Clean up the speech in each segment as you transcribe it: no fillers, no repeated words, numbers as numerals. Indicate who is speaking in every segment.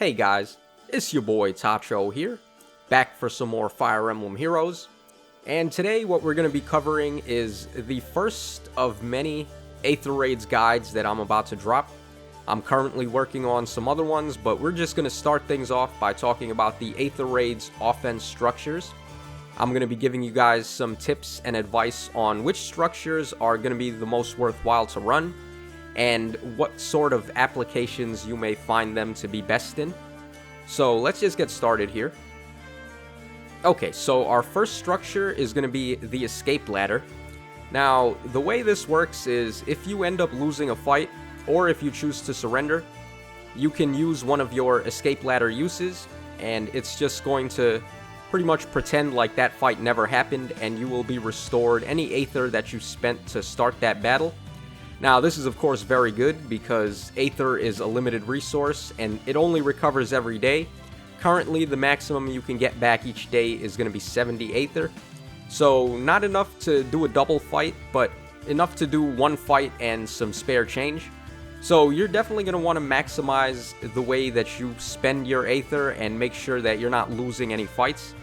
Speaker 1: Hey guys, it's your boy Tacho here, back for some more Fire Emblem Heroes. And today what we're going to be covering is the first of many Aether Raids guides that I'm about to drop. I'm currently working on some other ones, but we're just going to start things off by talking about the Aether Raids offense structures. I'm going to be giving you guys some tips and advice on which structures are going to be the most worthwhile to run, and what sort of applications you may find them to be best in. So let's just get started here. Okay, so our first structure is going to be the escape ladder. Now, the way this works is if you end up losing a fight, or if you choose to surrender, you can use one of your escape ladder uses, and it's just going to pretty much pretend like that fight never happened, and you will be restored any Aether that you spent to start that battle. Now, this is of course very good because Aether is a limited resource and it only recovers every day. Currently, the maximum you can get back each day is going to be 70 Aether. So, not enough to do a double fight, but enough to do one fight and some spare change. So, you're definitely going to want to maximize the way that you spend your Aether and make sure that you're not losing any fights.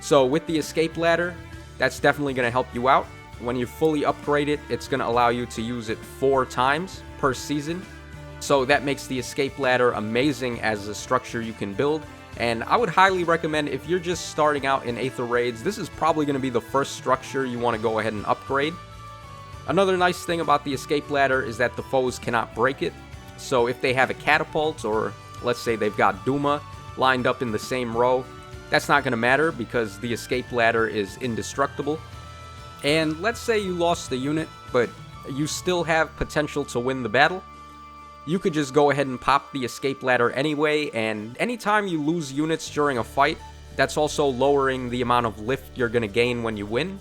Speaker 1: So, with the escape ladder, that's definitely going to help you out. When you fully upgrade it, it's going to allow you to use it 4 times per season. So that makes the escape ladder amazing as a structure you can build. And I would highly recommend, if you're just starting out in Aether Raids, this is probably going to be the first structure you want to go ahead and upgrade. Another nice thing about the escape ladder is that the foes cannot break it. So if they have a Catapult, or let's say they've got Duma lined up in the same row, that's not going to matter because the escape ladder is indestructible. And let's say you lost the unit, but you still have potential to win the battle. You could just go ahead and pop the escape ladder anyway, and anytime you lose units during a fight, that's also lowering the amount of lift you're going to gain when you win.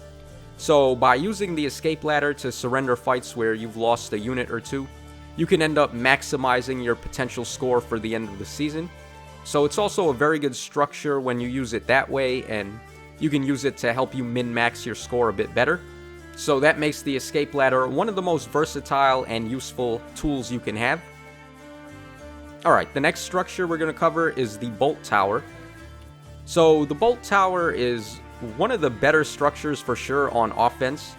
Speaker 1: So by using the escape ladder to surrender fights where you've lost a unit or two, you can end up maximizing your potential score for the end of the season. So it's also a very good structure when you use it that way, and you can use it to help you min-max your score a bit better. So that makes the escape ladder one of the most versatile and useful tools you can have. Alright, the next structure we're going to cover is the Bolt Tower. So the Bolt Tower is one of the better structures for sure on offense.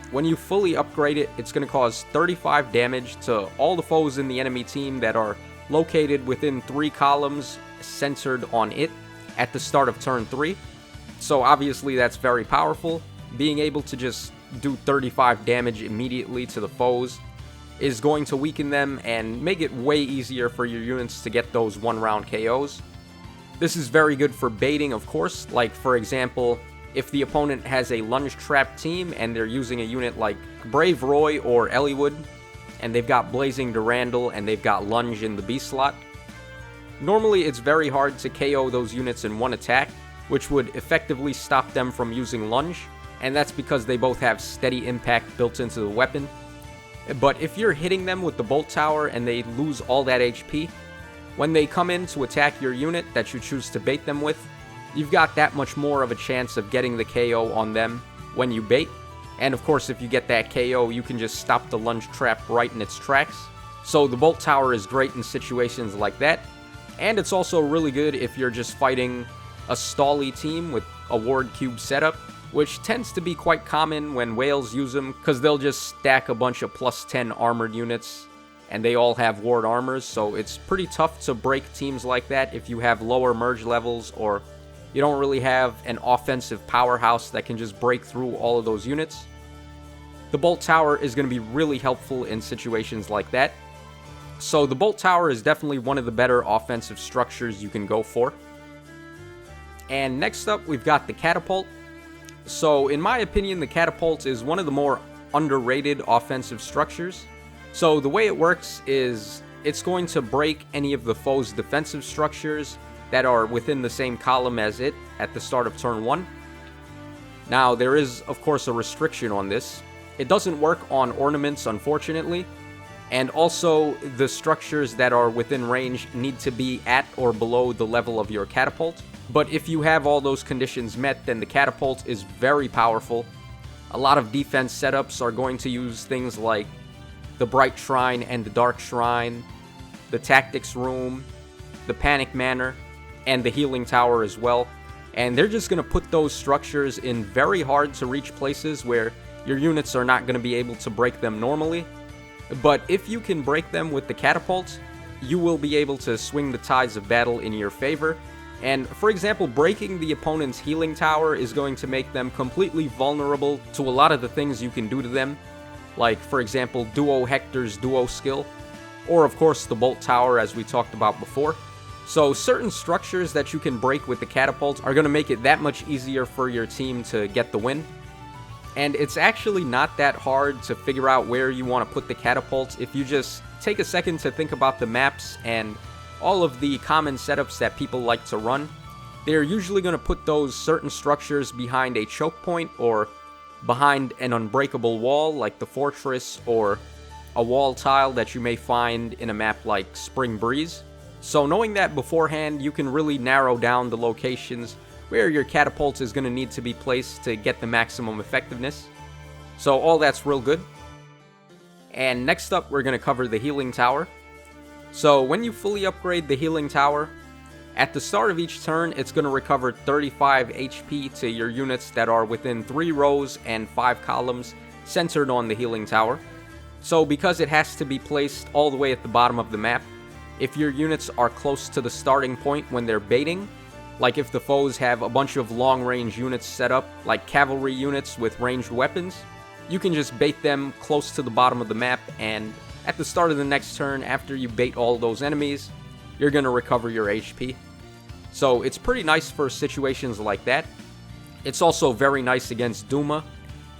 Speaker 1: When you fully upgrade it, it's going to cause 35 damage to all the foes in the enemy team that are located within 3 columns centered on it at the start of turn 3. So obviously that's very powerful. Being able to just do 35 damage immediately to the foes is going to weaken them and make it way easier for your units to get those 1-round KOs. This is very good for baiting, of course. Like, for example, if the opponent has a lunge trap team and they're using a unit like Brave Roy or Eliwood, and they've got Blazing Durandal and they've got lunge in the B slot, normally it's very hard to KO those units in one attack, which would effectively stop them from using lunge, and that's because they both have steady impact built into the weapon. But if you're hitting them with the Bolt Tower and they lose all that HP, when they come in to attack your unit that you choose to bait them with, you've got that much more of a chance of getting the KO on them when you bait. And of course, if you get that KO, you can just stop the lunge trap right in its tracks. So the Bolt Tower is great in situations like that, and it's also really good if you're just fighting a stally team with a ward cube setup, which tends to be quite common when whales use them, because they'll just stack a bunch of plus 10 armored units, and they all have ward armors, so it's pretty tough to break teams like that if you have lower merge levels, or you don't really have an offensive powerhouse that can just break through all of those units. The Bolt Tower is going to be really helpful in situations like that. So the Bolt Tower is definitely one of the better offensive structures you can go for. And next up, we've got the Catapult. So in my opinion, the Catapult is one of the more underrated offensive structures. So the way it works is it's going to break any of the foe's defensive structures that are within the same column as it at the start of turn 1. Now, there is, of course, a restriction on this. It doesn't work on ornaments, unfortunately. And also, the structures that are within range need to be at or below the level of your Catapult. But if you have all those conditions met, then the Catapult is very powerful. A lot of defense setups are going to use things like the Bright Shrine and the Dark Shrine, the Tactics Room, the Panic Manor, and the Healing Tower as well. And they're just going to put those structures in very hard to reach places where your units are not going to be able to break them normally. But if you can break them with the Catapult, you will be able to swing the tides of battle in your favor. And for example, breaking the opponent's Healing Tower is going to make them completely vulnerable to a lot of the things you can do to them. Like, for example, Duo Hector's Duo skill, or of course the Bolt Tower as we talked about before. So certain structures that you can break with the Catapult are going to make it that much easier for your team to get the win. And it's actually not that hard to figure out where you want to put the Catapult if you just take a second to think about the maps and all of the common setups that people like to run. They're usually going to put those certain structures behind a choke point or behind an unbreakable wall like the fortress or a wall tile that you may find in a map like Spring Breeze. So knowing that beforehand, you can really narrow down the locations where your Catapult is going to need to be placed to get the maximum effectiveness. So all that's real good. And next up, we're going to cover the Healing Tower. So when you fully upgrade the Healing Tower, at the start of each turn, it's going to recover 35 HP to your units that are within 3 rows and 5 columns centered on the Healing Tower. So because it has to be placed all the way at the bottom of the map, if your units are close to the starting point when they're baiting, like if the foes have a bunch of long-range units set up, like cavalry units with ranged weapons, you can just bait them close to the bottom of the map, and at the start of the next turn, after you bait all those enemies, you're going to recover your HP. So it's pretty nice for situations like that. It's also very nice against Duma,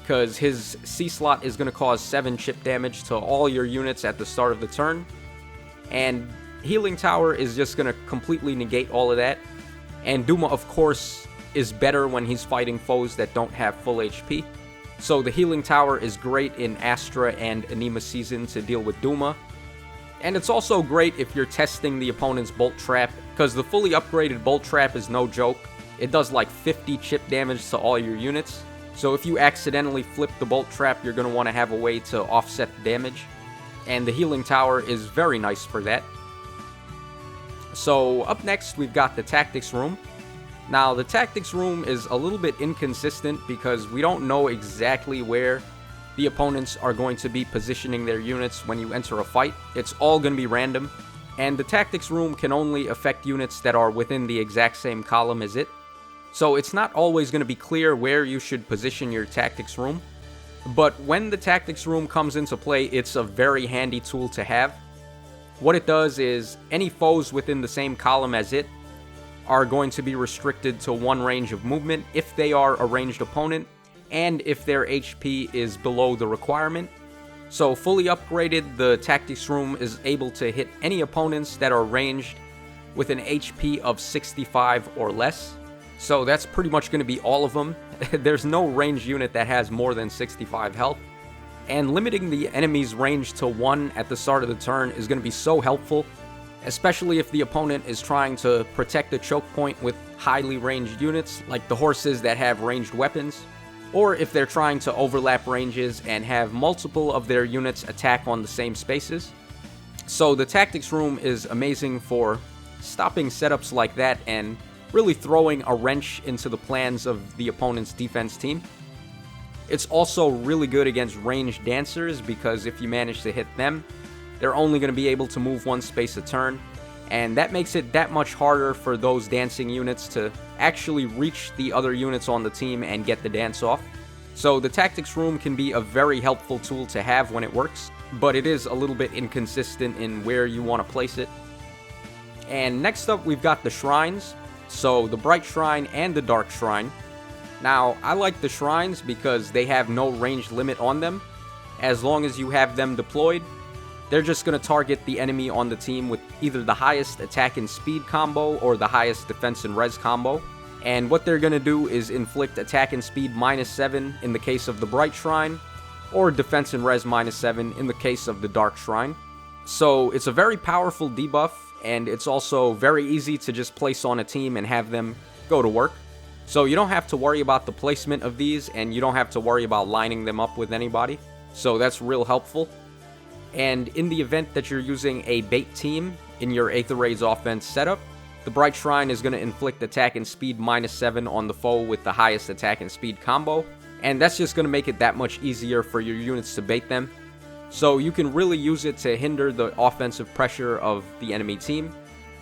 Speaker 1: because his C-slot is going to cause 7 chip damage to all your units at the start of the turn, and Healing Tower is just going to completely negate all of that. And Duma, of course, is better when he's fighting foes that don't have full HP. So the Healing Tower is great in Astra and Anima Season to deal with Duma. And it's also great if you're testing the opponent's Bolt Trap, because the fully upgraded Bolt Trap is no joke. It does like 50 chip damage to all your units. So if you accidentally flip the Bolt Trap, you're going to want to have a way to offset the damage. And the Healing Tower is very nice for that. So up next, we've got the Tactics Room. Now, the Tactics Room is a little bit inconsistent because we don't know exactly where the opponents are going to be positioning their units when you enter a fight. It's all going to be random, and the Tactics Room can only affect units that are within the exact same column as it. So it's not always going to be clear where you should position your Tactics Room. But when the Tactics Room comes into play, it's a very handy tool to have. What it does is, any foes within the same column as it are going to be restricted to 1 range of movement if they are a ranged opponent, and if their HP is below the requirement. So fully upgraded, the Tactics Room is able to hit any opponents that are ranged with an HP of 65 or less. So that's pretty much going to be all of them. There's no ranged unit that has more than 65 health. And limiting the enemy's range to 1 at the start of the turn is going to be so helpful, especially if the opponent is trying to protect the choke point with highly ranged units, like the horses that have ranged weapons, or if they're trying to overlap ranges and have multiple of their units attack on the same spaces. So the Tactics Room is amazing for stopping setups like that and really throwing a wrench into the plans of the opponent's defense team. It's also really good against ranged dancers, because if you manage to hit them, they're only going to be able to move 1 space a turn, and that makes it that much harder for those dancing units to actually reach the other units on the team and get the dance off. So the Tactics Room can be a very helpful tool to have when it works, but it is a little bit inconsistent in where you want to place it. And next up, we've got the Shrines. So the Bright Shrine and the Dark Shrine. Now, I like the Shrines because they have no range limit on them. As long as you have them deployed, they're just going to target the enemy on the team with either the highest attack and speed combo or the highest defense and res combo. And what they're going to do is inflict attack and speed -7 in the case of the Bright Shrine, or defense and res -7 in the case of the Dark Shrine. So it's a very powerful debuff, and it's also very easy to just place on a team and have them go to work. So you don't have to worry about the placement of these, and you don't have to worry about lining them up with anybody. So that's real helpful. And in the event that you're using a bait team, in your Aether Raids offense setup. The Bright Shrine is going to inflict attack and speed -7 on the foe with the highest attack and speed combo, and that's just going to make it that much easier for your units to bait them. So you can really use it to hinder the offensive pressure of the enemy team.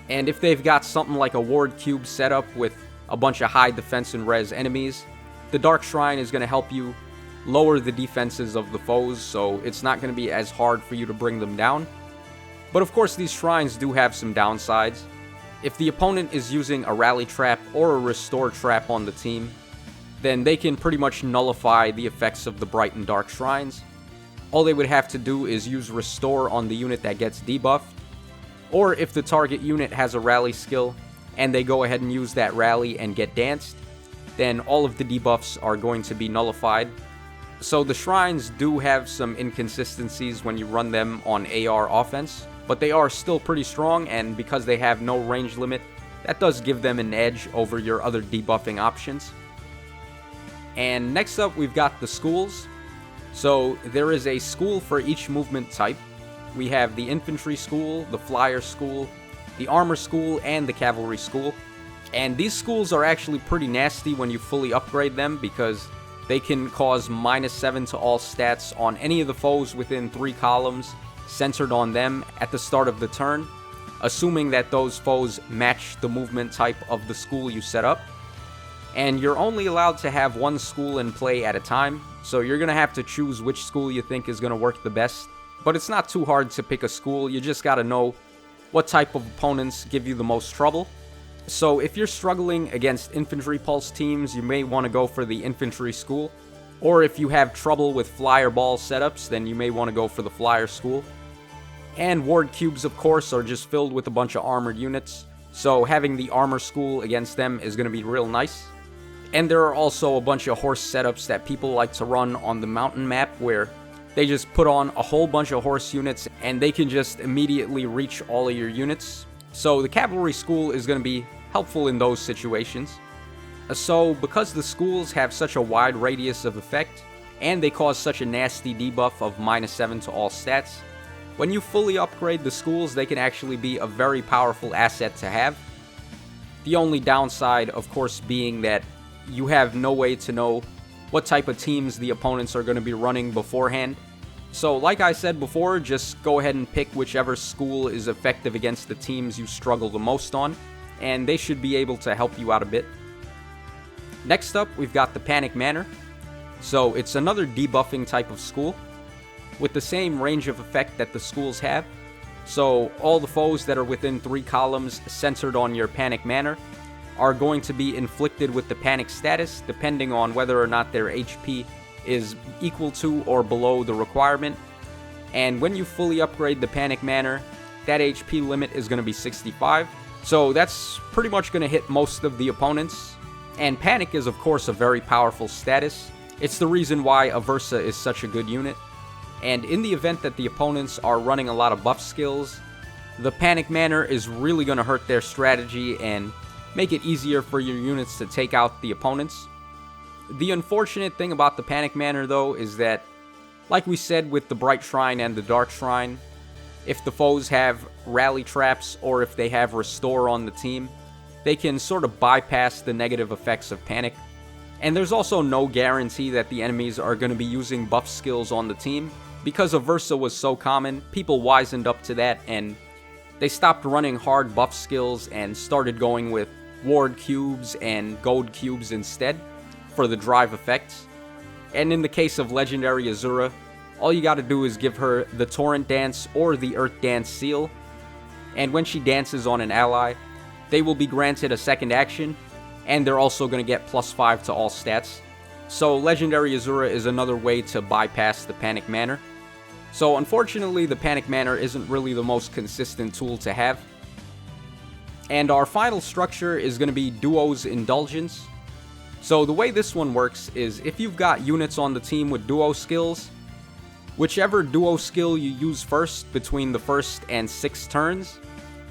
Speaker 1: And if they've got something like a ward cube set up with a bunch of high defense and res enemies, the Dark Shrine is going to help you lower the defenses of the foes, so it's not going to be as hard for you to bring them down. But of course, these shrines do have some downsides. If the opponent is using a rally trap or a restore trap on the team, then they can pretty much nullify the effects of the Bright and Dark Shrines. All they would have to do is use restore on the unit that gets debuffed, or if the target unit has a rally skill and they go ahead and use that rally and get danced, then all of the debuffs are going to be nullified. So the shrines do have some inconsistencies when you run them on AR offense, but they are still pretty strong, and because they have no range limit, that does give them an edge over your other debuffing options. And next up, we've got the schools. So there is a school for each movement type. We have the infantry school, the flyer school, the armor school, and the cavalry school. And these schools are actually pretty nasty when you fully upgrade them, because they can cause -7 to all stats on any of the foes within 3 columns centered on them at the start of the turn, assuming that those foes match the movement type of the school you set up. And you're only allowed to have one school in play at a time, so you're going to have to choose which school you think is going to work the best. But it's not too hard to pick a school, you just got to know what type of opponents give you the most trouble. So if you're struggling against infantry pulse teams, you may want to go for the infantry school. Or if you have trouble with flyer ball setups, then you may want to go for the flyer school. And ward cubes, of course, are just filled with a bunch of armored units, so having the armor school against them is going to be real nice. And there are also a bunch of horse setups that people like to run on the mountain map, where they just put on a whole bunch of horse units and they can just immediately reach all of your units. So the cavalry school is going to be helpful in those situations. So because the schools have such a wide radius of effect, and they cause such a nasty debuff of -7 to all stats, when you fully upgrade the schools, they can actually be a very powerful asset to have. The only downside, of course, being that you have no way to know what type of teams the opponents are going to be running beforehand. So like I said before, just go ahead and pick whichever school is effective against the teams you struggle the most on, and they should be able to help you out a bit. Next up, we've got the Panic Manor. So it's another debuffing type of school with the same range of effect that the schools have. So all the foes that are within 3 columns centered on your Panic Manor are going to be inflicted with the panic status, depending on whether or not their HP is equal to or below the requirement. And when you fully upgrade the Panic Manor, that HP limit is going to be 65. So that's pretty much going to hit most of the opponents. And Panic is, of course, a very powerful status. It's the reason why Aversa is such a good unit. And in the event that the opponents are running a lot of buff skills, the Panic Manor is really going to hurt their strategy and make it easier for your units to take out the opponents. The unfortunate thing about the Panic Manor, though, is that, like we said with the Bright Shrine and the Dark Shrine, if the foes have rally traps or if they have restore on the team, they can sort of bypass the negative effects of Panic. And there's also no guarantee that the enemies are going to be using buff skills on the team. Because Aversa was so common, people wisened up to that and they stopped running hard buff skills and started going with ward cubes and gold cubes instead for the drive effects. And in the case of Legendary Azura, all you gotta do is give her the Torrent Dance or the Earth Dance seal, and when she dances on an ally, they will be granted a second action, and they're also going to get +5 to all stats. So Legendary Azura is another way to bypass the Panic Manor. So unfortunately, the Panic Manor isn't really the most consistent tool to have. And our final structure is going to be Duo's Indulgence. So the way this one works is if you've got units on the team with Duo skills, whichever Duo skill you use first between the first and 6 turns,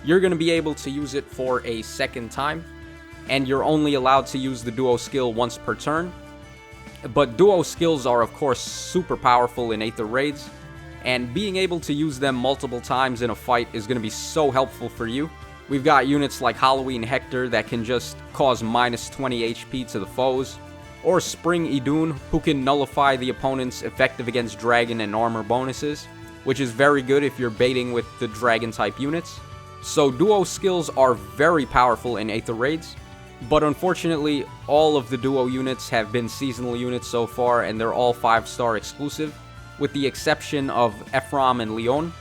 Speaker 1: you're going to be able to use it for a second time, and you're only allowed to use the Duo skill once per turn. But Duo skills are of course super powerful in Aether Raids, and being able to use them multiple times in a fight is going to be so helpful for you. We've got units like Halloween Hector that can just cause minus 20 HP to the foes, or Spring Idun, who can nullify the opponent's effective against dragon and armor bonuses, which is very good if you're baiting with the dragon type units. So duo skills are very powerful in Aether Raids, but unfortunately all of the duo units have been seasonal units so far, and they're all 5-star exclusive, with the exception of Ephraim and Leon.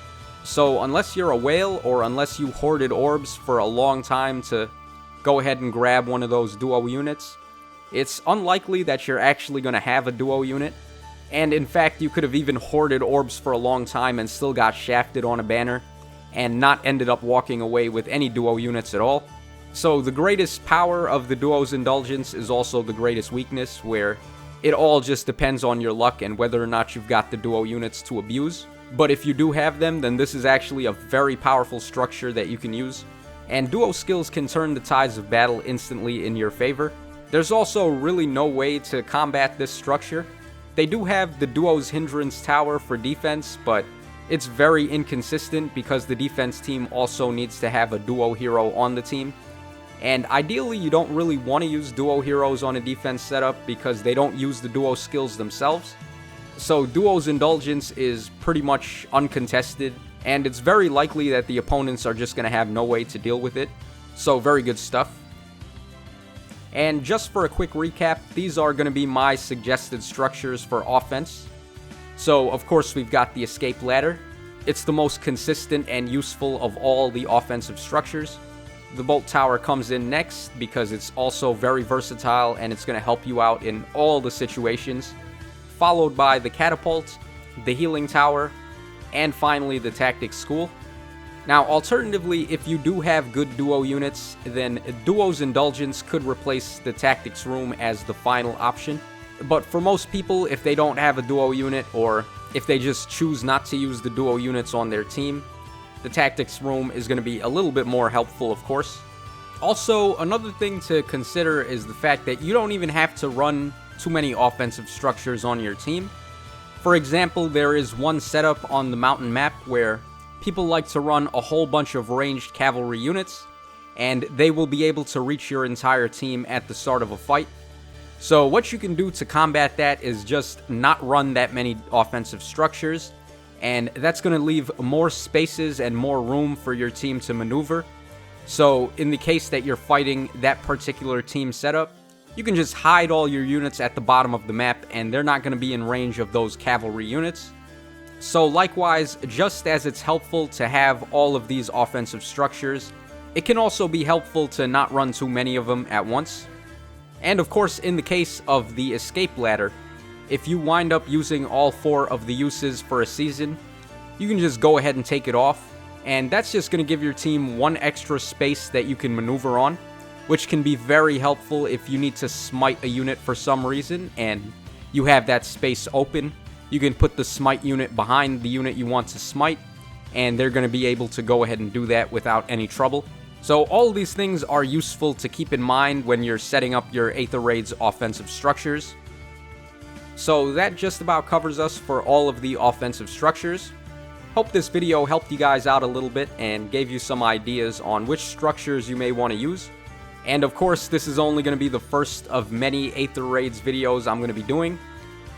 Speaker 1: So unless you're a whale, or unless you hoarded orbs for a long time to go ahead and grab one of those duo units, it's unlikely that you're actually going to have a duo unit. And in fact, you could have even hoarded orbs for a long time and still got shafted on a banner, and not ended up walking away with any duo units at all. So the greatest power of the duo's Indulgence is also the greatest weakness, where it all just depends on your luck and whether or not you've got the duo units to abuse. But if you do have them, then this is actually a very powerful structure that you can use, and duo skills can turn the tides of battle instantly in your favor. There's also really no way to combat this structure. They do have the duo's Hindrance Tower for defense, but it's very inconsistent because the defense team also needs to have a duo hero on the team. And ideally, you don't really want to use duo heroes on a defense setup because they don't use the duo skills themselves. So duo's Indulgence is pretty much uncontested, and it's very likely that the opponents are just going to have no way to deal with it. So very good stuff. And just for a quick recap, these are going to be my suggested structures for offense. So of course we've got the escape ladder. It's the most consistent and useful of all the offensive structures. The bolt tower comes in next because it's also very versatile and it's going to help you out in all the situations. Followed by the catapult, the healing tower, and finally the tactics school. Now, alternatively, if you do have good duo units, then duo's Indulgence could replace the tactics room as the final option. But for most people, if they don't have a duo unit, or if they just choose not to use the duo units on their team, the tactics room is going to be a little bit more helpful, of course. Also, another thing to consider is the fact that you don't even have to run too many offensive structures on your team. For example, there is one setup on the mountain map where people like to run a whole bunch of ranged cavalry units, and they will be able to reach your entire team at the start of a fight. So what you can do to combat that is just not run that many offensive structures, and that's going to leave more spaces and more room for your team to maneuver. So in the case that you're fighting that particular team setup, you can just hide all your units at the bottom of the map, and they're not going to be in range of those cavalry units. So likewise, just as it's helpful to have all of these offensive structures, it can also be helpful to not run too many of them at once. And of course, in the case of the escape ladder, if you wind up using all 4 of the uses for a season, you can just go ahead and take it off, and that's just going to give your team one extra space that you can maneuver on, which can be very helpful if you need to smite a unit for some reason and you have that space open. You can put the smite unit behind the unit you want to smite, and they're going to be able to go ahead and do that without any trouble. So all of these things are useful to keep in mind when you're setting up your Aether Raids offensive structures. So that just about covers us for all of the offensive structures. Hope this video helped you guys out a little bit and gave you some ideas on which structures you may want to use. And of course, this is only going to be the first of many Aether Raids videos I'm going to be doing.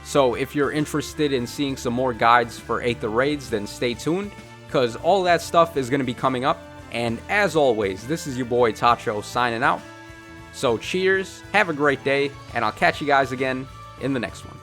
Speaker 1: So if you're interested in seeing some more guides for Aether Raids, then stay tuned, because all that stuff is going to be coming up. And as always, this is your boy Tacho signing out. So cheers, have a great day, and I'll catch you guys again in the next one.